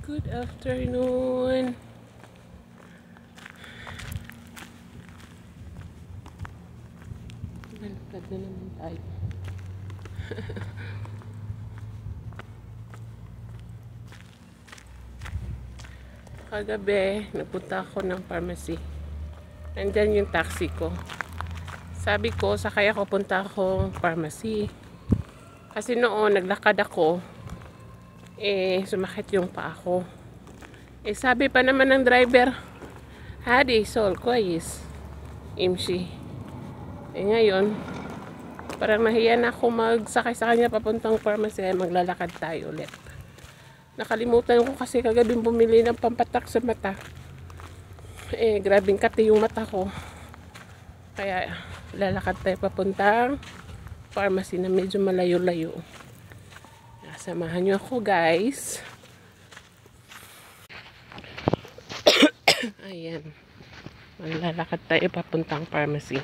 Good afternoon. Malapad na naman tayo. Kagabi, nagpunta ako ng pharmacy. Nandyan yung taxi ko. Sabi ko, sakay ako, punta akong pharmacy. Kasi noon, naglakad ako. Sumakit yung paa ko. Sabi pa naman ng driver, Hadi, Sol, koyis. Imshi. Ngayon, parang nahiya na ako magsakay sa kanya papuntang pharmacy. Maglalakad tayo ulit. Nakalimutan ko kasi kagabi bumili ng pampatak sa mata. Grabing kati yung mata ko. Kaya, lalakad tayo papuntang pharmacy na medyo malayo-layo. Samahan nyo ako, guys. Ayan. Maglalakad tayo papuntang pharmacy.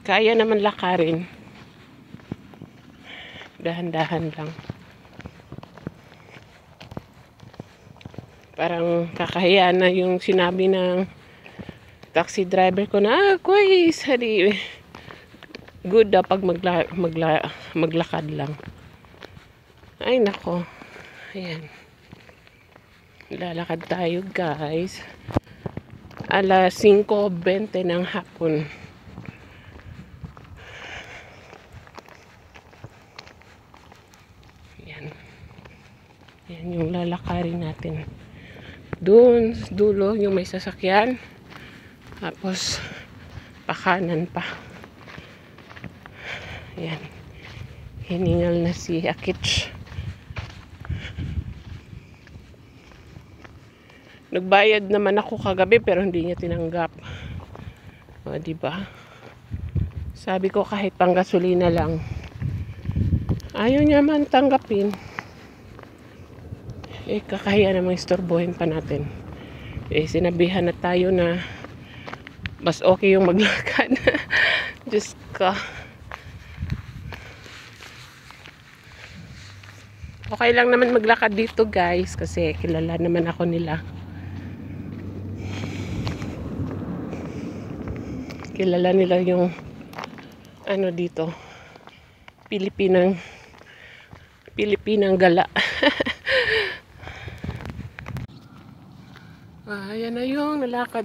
Kaya naman lakarin. Dahan-dahan lang. Parang kakahiya na yung sinabi ng taxi driver ko na, kuys, hadi. Good daw pag maglakad lang. Ay, nako. Ayan. Lalakad tayo, guys. Alas 5:20 ng hapon. Ayan. Ayan yung lalakarin natin. Doon, dulo, yung may sasakyan. Tapos, pakanan pa. Ayan. Hiningal na si Akich. Nagbayad naman ako kagabi pero hindi niya tinanggap. O, diba? Sabi ko kahit pang gasolina lang. Ayaw niya man tanggapin. Kakahiya namang istorbohin pa natin. Sinabihan na tayo na mas okay yung maglakad. Diyos ka. Okay lang naman maglakad dito, guys. Kasi kilala naman ako nila. Kilala nila yung ano dito. Pilipinang gala. Ayan na yung nalakad